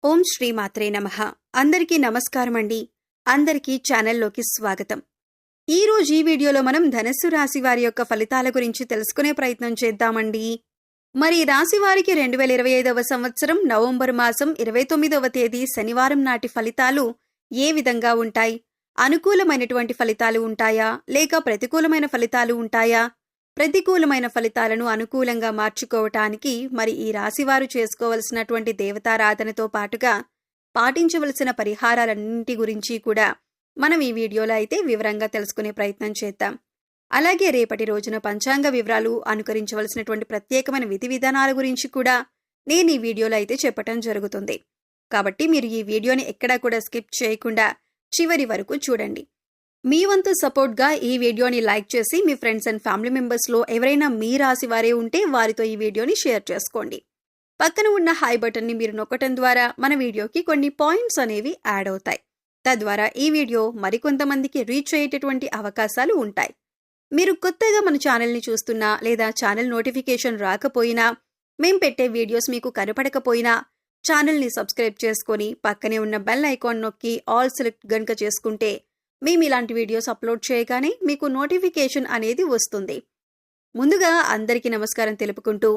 ఓం శ్రీ మాత్రే నమః. అందరికీ నమస్కారం అండి. అందరికీ ఛానల్లోకి స్వాగతం. ఈ రోజు ఈ వీడియోలో మనం ధనస్సు రాశి వారి యొక్క ఫలితాల గురించి తెలుసుకునే ప్రయత్నం చేద్దామండి. మరి ఈ రాశి వారికి 2025వ సంవత్సరం నవంబర్ మాసం 29వ తేదీ శనివారం నాటి ఫలితాలు ఏ విధంగా ఉంటాయి? అనుకూలమైనటువంటి ఫలితాలు ఉంటాయా లేక ప్రతికూలమైన ఫలితాలు ఉంటాయా? ప్రతికూలమైన ఫలితాలను అనుకూలంగా మార్చుకోవటానికి మరి ఈ రాశివారు చేసుకోవలసినటువంటి దేవతారాధనతో పాటుగా పాటించవలసిన పరిహారాలన్నింటి గురించి కూడా మనం ఈ వీడియోలో అయితే వివరంగా తెలుసుకునే ప్రయత్నం చేద్దాం. అలాగే రేపటి రోజున పంచాంగ వివరాలు, అనుకరించవలసినటువంటి ప్రత్యేకమైన విధి విధానాల గురించి కూడా నేను ఈ వీడియోలో అయితే చెప్పటం జరుగుతుంది. కాబట్టి మీరు ఈ వీడియోని ఎక్కడా కూడా స్కిప్ చేయకుండా చివరి వరకు చూడండి. మీ వంతు సపోర్ట్గా ఈ వీడియోని లైక్ చేసి మీ ఫ్రెండ్స్ అండ్ ఫ్యామిలీ మెంబర్స్లో ఎవరైనా మీ రాశి వారే ఉంటే వారితో ఈ వీడియోని షేర్ చేసుకోండి. పక్కన ఉన్న హై బటన్ని మీరు నొక్కటం ద్వారా మన వీడియోకి కొన్ని పాయింట్స్ అనేవి యాడ్ అవుతాయి. తద్వారా ఈ వీడియో మరికొంతమందికి రీచ్ అయ్యేటటువంటి అవకాశాలు ఉంటాయి. మీరు కొత్తగా మన ఛానల్ని చూస్తున్నా లేదా ఛానల్ నోటిఫికేషన్ రాకపోయినా, మేం పెట్టే వీడియోస్ మీకు కనపడకపోయినా ఛానల్ని సబ్స్క్రైబ్ చేసుకొని పక్కనే ఉన్న బెల్ ఐకాన్ నొక్కి ఆల్ సెలెక్ట్ గనుక చేసుకుంటే మేము ఇలాంటి వీడియోస్ అప్లోడ్ చేయగానే మీకు నోటిఫికేషన్ అనేది వస్తుంది. ముందుగా అందరికీ నమస్కారం తెలుపుకుంటూ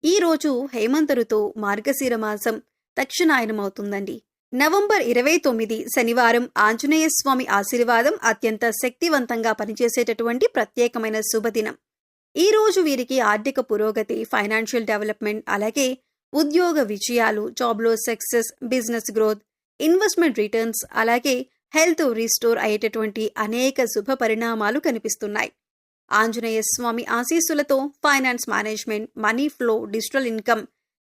ఈ రోజు హేమంత ఋతువు మార్గశిర మాసం దక్షిణాయనం అవుతుందండి. నవంబర్ 29 శనివారం ఆంజనేయ స్వామి ఆశీర్వాదం అత్యంత శక్తివంతంగా పనిచేసేటటువంటి ప్రత్యేకమైన శుభదినం. ఈ రోజు వీరికి ఆర్థిక పురోగతి, ఫైనాన్షియల్ డెవలప్మెంట్, అలాగే ఉద్యోగ విజయాలు, జాబ్లో success, business growth, investment returns, అలాగే హెల్త్ రీస్టోర్ అయ్యేటటువంటి అనేక శుభ పరిణామాలు కనిపిస్తున్నాయి. ఆంజనేయ స్వామి ఆశీస్సులతో finance management, money flow, digital income,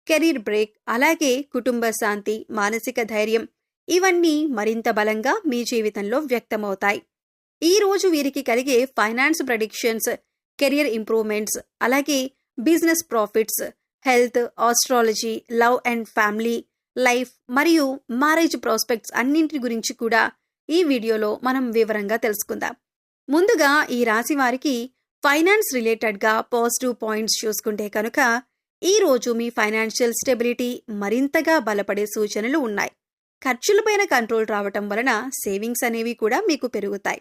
career break, అలాగే కుటుంబ శాంతి, మానసిక ధైర్యం ఇవన్నీ మరింత బలంగా మీ జీవితంలో వ్యక్తమవుతాయి. ఈ రోజు వీరికి కలిగే ఫైనాన్స్ ప్రెడిక్షన్స్, కెరియర్ ఇంప్రూవ్మెంట్స్, అలాగే business profits, health, astrology, love and family, life మరియు మ్యారేజ్ ప్రాస్పెక్ట్స్ అన్నింటి గురించి కూడా ఈ వీడియోలో మనం వివరంగా తెలుసుకుందాం. ముందుగా ఈ రాశి వారికి ఫైనాన్స్ రిలేటెడ్గా పాజిటివ్ పాయింట్స్ చూసుకుంటే కనుక ఈ రోజు మీ ఫైనాన్షియల్ స్టెబిలిటీ మరింతగా బలపడే సూచనలు ఉన్నాయి. ఖర్చులపైన కంట్రోల్ రావటం వలన సేవింగ్స్ అనేవి కూడా మీకు పెరుగుతాయి.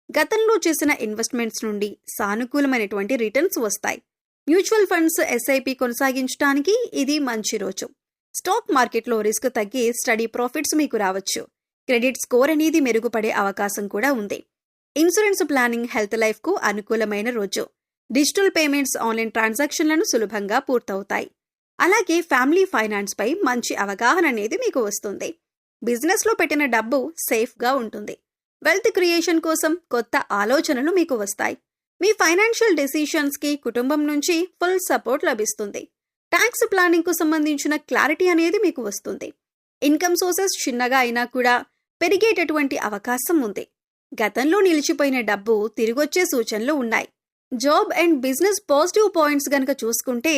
గతంలో చేసిన ఇన్వెస్ట్మెంట్స్ నుండి సానుకూలమైనటువంటి రిటర్న్స్ వస్తాయి. మ్యూచువల్ ఫండ్స్, ఎస్ఐపి కొనసాగించడానికి ఇది మంచి రోజు. స్టాక్ మార్కెట్లో రిస్క్ తగ్గి స్టడీ ప్రాఫిట్స్ మీకు రావచ్చు. క్రెడిట్ స్కోర్ అనేది మెరుగుపడే అవకాశం కూడా ఉంది. ఇన్సూరెన్స్ ప్లానింగ్, హెల్త్ లైఫ్కు అనుకూలమైన రోజు. డిజిటల్ పేమెంట్స్, ఆన్లైన్ ట్రాన్సాక్షన్లను సులభంగా పూర్తవుతాయి. అలాగే ఫ్యామిలీ ఫైనాన్స్ పై మంచి అవగాహన అనేది మీకు వస్తుంది. బిజినెస్లో పెట్టిన డబ్బు సేఫ్గా ఉంటుంది. వెల్త్ క్రియేషన్ కోసం కొత్త ఆలోచనలు మీకు వస్తాయి. మీ ఫైనాన్షియల్ డెసిషన్స్కి కుటుంబం నుంచి ఫుల్ సపోర్ట్ లభిస్తుంది. ట్యాక్స్ ప్లానింగ్కు సంబంధించిన క్లారిటీ అనేది మీకు వస్తుంది. ఇన్కమ్ సోర్సెస్ చిన్నగా అయినా కూడా పెరిగేటటువంటి అవకాశం ఉంది. గతంలో నిలిచిపోయిన డబ్బు తిరిగొచ్చే సూచనలు ఉన్నాయి. Job and business positive points గనక చూసుకుంటే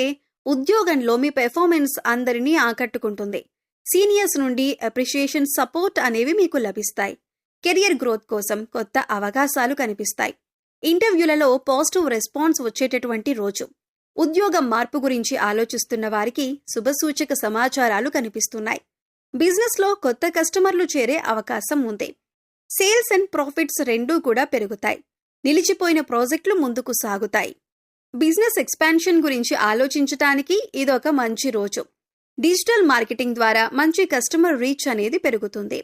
ఉద్యోగంలో మీ పెర్ఫార్మెన్స్ అందరినీ ఆకట్టుకుంటుంది. సీనియర్స్ నుండి అప్రిషియేషన్, సపోర్ట్ అనేవి మీకు లభిస్తాయి. కెరియర్ గ్రోత్ కోసం కొత్త అవకాశాలు కనిపిస్తాయి. ఇంటర్వ్యూలలో పాజిటివ్ రెస్పాన్స్ వచ్చేటటువంటి రోజు. ఉద్యోగ మార్పు గురించి ఆలోచిస్తున్న వారికి శుభసూచక సమాచారాలు కనిపిస్తున్నాయి. బిజినెస్లో కొత్త కస్టమర్లు చేరే అవకాశం ఉంది. సేల్స్ అండ్ ప్రాఫిట్స్ రెండూ కూడా పెరుగుతాయి. నిలిచిపోయిన ప్రాజెక్టులు ముందుకు సాగుతాయి. బిజినెస్ ఎక్స్పాన్షన్ గురించి ఆలోచించటానికి ఇదొక మంచి రోజు. డిజిటల్ మార్కెటింగ్ ద్వారా మంచి కస్టమర్ రీచ్ అనేది పెరుగుతుంది.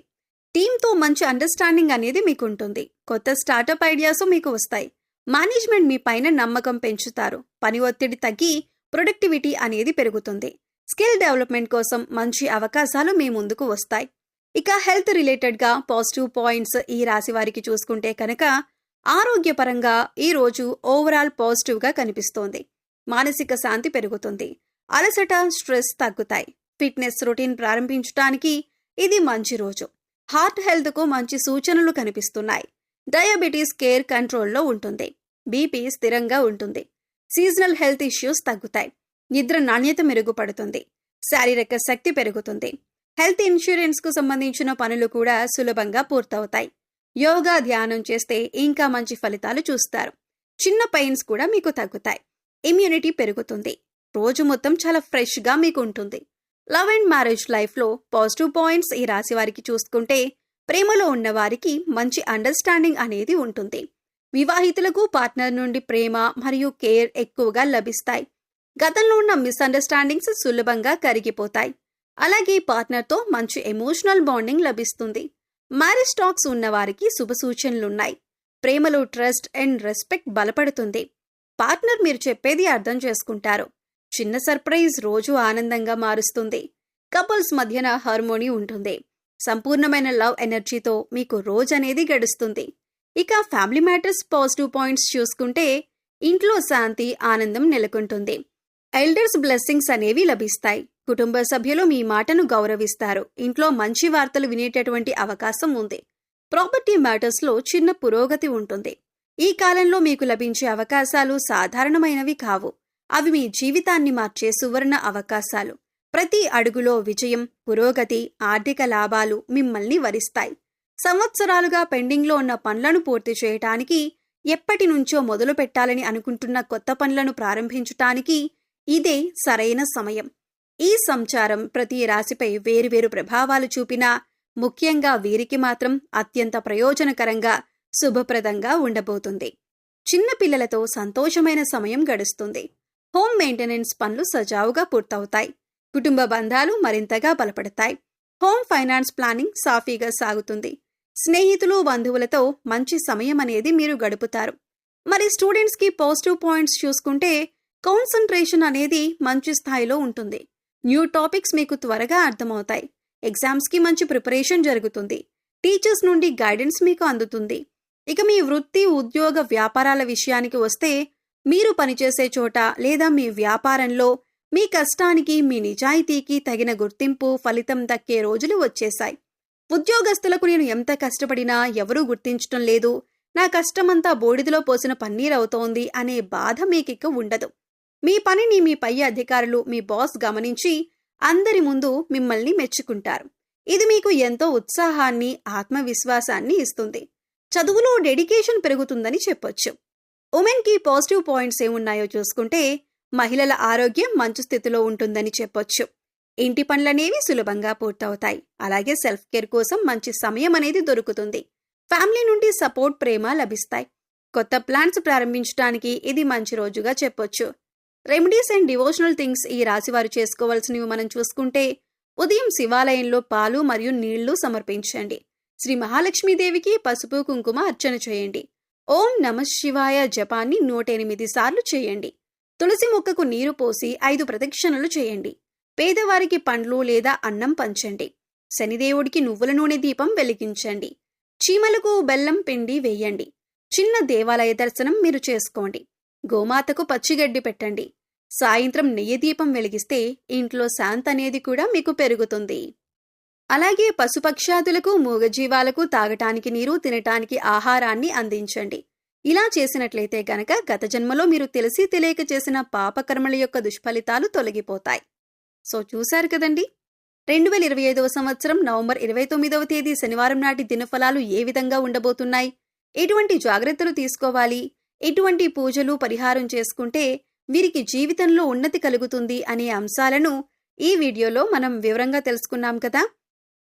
టీంతో మంచి అండర్స్టాండింగ్ అనేది మీకుంటుంది. కొత్త స్టార్టప్ ఐడియాస్ మీకు వస్తాయి. మేనేజ్మెంట్ మీ పైన నమ్మకం పెంచుతారు. పని ఒత్తిడి తగ్గి ప్రొడక్టివిటీ అనేది పెరుగుతుంది. స్కిల్ డెవలప్మెంట్ కోసం మంచి అవకాశాలు మీ ముందుకు వస్తాయి. ఇక హెల్త్ రిలేటెడ్గా పాజిటివ్ పాయింట్స్ ఈ రాశి వారికి చూసుకుంటే కనుక ఆరోగ్యపరంగా ఈ రోజు ఓవరాల్ పాజిటివ్గా కనిపిస్తోంది. మానసిక శాంతి పెరుగుతుంది. అలసట, స్ట్రెస్ తగ్గుతాయి. ఫిట్నెస్ రొటీన్ ప్రారంభించడానికి ఇది మంచి రోజు. హార్ట్ హెల్త్కు మంచి సూచనలు కనిపిస్తున్నాయి. డయాబెటీస్ కేర్ కంట్రోల్లో ఉంటుంది. బీపీ స్థిరంగా ఉంటుంది. సీజనల్ హెల్త్ ఇష్యూస్ తగ్గుతాయి. నిద్ర నాణ్యత మెరుగుపడుతుంది. శారీరక శక్తి పెరుగుతుంది. హెల్త్ ఇన్సూరెన్స్కు సంబంధించిన పనులు కూడా సులభంగా పూర్తవుతాయి. యోగా, ధ్యానం చేస్తే ఇంకా మంచి ఫలితాలు చూస్తారు. చిన్న పెయిన్స్ కూడా మీకు తగ్గుతాయి. ఇమ్యూనిటీ పెరుగుతుంది. రోజు మొత్తం చాలా ఫ్రెష్గా మీకు ఉంటుంది. లవ్ అండ్ మ్యారేజ్ లైఫ్లో పాజిటివ్ పాయింట్స్ ఈ రాశి వారికి చూసుకుంటే ప్రేమలో ఉన్న వారికి మంచి అండర్స్టాండింగ్ అనేది ఉంటుంది. వివాహితులకు పార్ట్నర్ నుండి ప్రేమ మరియు కేర్ ఎక్కువగా లభిస్తాయి. గతంలో ఉన్న మిస్అండర్స్టాండింగ్స్ సులభంగా కరిగిపోతాయి. అలాగే పార్ట్నర్తో మంచి ఎమోషనల్ బాండింగ్ లభిస్తుంది. మ్యారేజ్ టాక్స్ ఉన్న వారికి శుభ సూచనలున్నాయి. ప్రేమలో ట్రస్ట్ అండ్ రెస్పెక్ట్ బలపడుతుంది. పార్ట్నర్ మీరు చెప్పేది అర్థం చేసుకుంటారు. చిన్న సర్ప్రైజ్ రోజు ఆనందంగా మారుస్తుంది. కపుల్స్ మధ్యన హార్మోనీ ఉంటుంది. సంపూర్ణమైన లవ్ ఎనర్జీతో మీకు రోజు అనేది గడుస్తుంది. ఇక ఫ్యామిలీ మ్యాటర్స్ పాజిటివ్ పాయింట్స్ చూసుకుంటే ఇంట్లో శాంతి ఆనందం నెలకొంటుంది. ఎల్డర్స్ బ్లెస్సింగ్స్ అనేవి లభిస్తాయి. కుటుంబ సభ్యులు మీ మాటను గౌరవిస్తారు. ఇంట్లో మంచి వార్తలు వినేటటువంటి అవకాశం ఉంది. ప్రాపర్టీ మ్యాటర్స్లో చిన్న పురోగతి ఉంటుంది. ఈ కాలంలో మీకు లభించే అవకాశాలు సాధారణమైనవి కావు. అవి మీ జీవితాన్ని మార్చే సువర్ణ అవకాశాలు. ప్రతి అడుగులో విజయం, పురోగతి, ఆర్థిక లాభాలు మిమ్మల్ని వరిస్తాయి. సంవత్సరాలుగా పెండింగ్లో ఉన్న పనులను పూర్తి చేయటానికి, ఎప్పటి నుంచో మొదలు పెట్టాలని అనుకుంటున్న కొత్త పనులను ప్రారంభించటానికి ఇదే సరైన సమయం. ఈ సంచారం ప్రతి రాశిపై వేరువేరు ప్రభావాలు చూపినా ముఖ్యంగా వీరికి మాత్రం అత్యంత ప్రయోజనకరంగా, శుభప్రదంగా ఉండబోతుంది. చిన్న పిల్లలతో సంతోషమైన సమయం గడుస్తుంది. హోమ్ మెయింటెనెన్స్ పనులు సజావుగా పూర్తవుతాయి. కుటుంబ బంధాలు మరింతగా బలపడతాయి. హోమ్ ఫైనాన్స్ ప్లానింగ్ సాఫీగా సాగుతుంది. స్నేహితులు, బంధువులతో మంచి సమయం అనేది మీరు గడుపుతారు. మరి స్టూడెంట్స్కి పాజిటివ్ పాయింట్స్ చూసుకుంటే కాన్సంట్రేషన్ అనేది మంచి స్థాయిలో ఉంటుంది. న్యూ టాపిక్స్ మీకు త్వరగా అర్థమవుతాయి. ఎగ్జామ్స్కి మంచి ప్రిపరేషన్ జరుగుతుంది. టీచర్స్ నుండి గైడెన్స్ మీకు అందుతుంది. ఇక మీ వృత్తి, ఉద్యోగ, వ్యాపారాల విషయానికి వస్తే మీరు పనిచేసే చోట లేదా మీ వ్యాపారంలో మీ కష్టానికి, మీ నిజాయితీకి తగిన గుర్తింపు, ఫలితం దక్కే రోజులు వచ్చేశాయి. ఉద్యోగస్తులకు నేను ఎంత కష్టపడినా ఎవరూ గుర్తించటం లేదు, నా కష్టమంతా బూడిదలో పోసిన పన్నీరవుతోంది అనే బాధ మీకిక ఉండదు. మీ పనిని మీ పై అధికారులు, మీ బాస్ గమనించి అందరి ముందు మిమ్మల్ని మెచ్చుకుంటారు. ఇది మీకు ఎంతో ఉత్సాహాన్ని, ఆత్మవిశ్వాసాన్ని ఇస్తుంది. చదువులో డెడికేషన్ పెరుగుతుందని చెప్పొచ్చు. ఉమెన్కి పాజిటివ్ పాయింట్స్ ఏమున్నాయో చూసుకుంటే మహిళల ఆరోగ్యం మంచి స్థితిలో ఉంటుందని చెప్పొచ్చు. ఇంటి పనులనేవి సులభంగా పూర్తవుతాయి. అలాగే సెల్ఫ్ కేర్ కోసం మంచి సమయం అనేది దొరుకుతుంది. ఫ్యామిలీ నుండి సపోర్ట్, ప్రేమ లభిస్తాయి. కొత్త ప్లాన్స్ ప్రారంభించడానికి ఇది మంచి రోజుగా చెప్పొచ్చు. రెమెడీస్ అండ్ డివోషనల్ థింగ్స్ ఈ రాశివారు చేసుకోవాల్సినవి మనం చూసుకుంటే ఉదయం శివాలయంలో పాలు మరియు నీళ్లు సమర్పించండి. శ్రీ మహాలక్ష్మీదేవికి పసుపు, కుంకుమ అర్చన చేయండి. ఓం నమః శివాయ జపాన్ని 108 సార్లు చేయండి. తులసి మొక్కకు నీరు పోసి 5 ప్రదక్షిణలు చేయండి. పేదవారికి పండ్లు లేదా అన్నం పంచండి. శనిదేవుడికి నువ్వుల నూనె దీపం వెలిగించండి. చీమలకు బెల్లం పిండి వేయండి. చిన్న దేవాలయ దర్శనం మీరు చేసుకోండి. గోమాతకు పచ్చిగడ్డి పెట్టండి. సాయంత్రం నెయ్యి దీపం వెలిగిస్తే ఇంట్లో శాంతి అనేది కూడా మీకు పెరుగుతుంది. అలాగే పశుపక్షాదులకు, మూగజీవాలకు తాగటానికి నీరు, తినటానికి ఆహారాన్ని అందించండి. ఇలా చేసినట్లయితే గనక గత జన్మలో మీరు తెలిసి తెలియక చేసిన పాపకర్మల యొక్క దుష్ఫలితాలు తొలగిపోతాయి. సో చూశారు కదండి, 2025వ సంవత్సరం నవంబర్ 29వ తేదీ శనివారం నాటి దినఫలాలు ఏ విధంగా ఉండబోతున్నాయి, ఎటువంటి జాగ్రత్తలు తీసుకోవాలి, ఎటువంటి పూజలు, పరిహారం చేసుకుంటే వీరికి జీవితంలో ఉన్నతి కలుగుతుంది అనే అంశాలను ఈ వీడియోలో మనం వివరంగా తెలుసుకున్నాం కదా.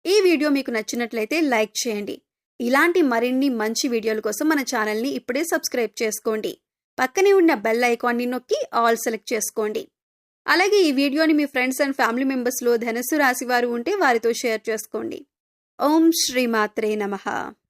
ఈ వీడియో మీకు నచ్చినట్లయితే లైక్ చేయండి. ఇలాంటి మరిన్ని మంచి వీడియోల కోసం మన ఛానల్ని ఇప్పుడే సబ్స్క్రైబ్ చేసుకోండి. పక్కనే ఉన్న బెల్ ఐకాన్ని నొక్కి ఆల్ సెలెక్ట్ చేసుకోండి. అలాగే ఈ వీడియోని మీ ఫ్రెండ్స్ అండ్ ఫ్యామిలీ మెంబర్స్లో ధనుస్సు రాశి వారు ఉంటే వారితో షేర్ చేసుకోండి. ఓం శ్రీమాత్రే నమః.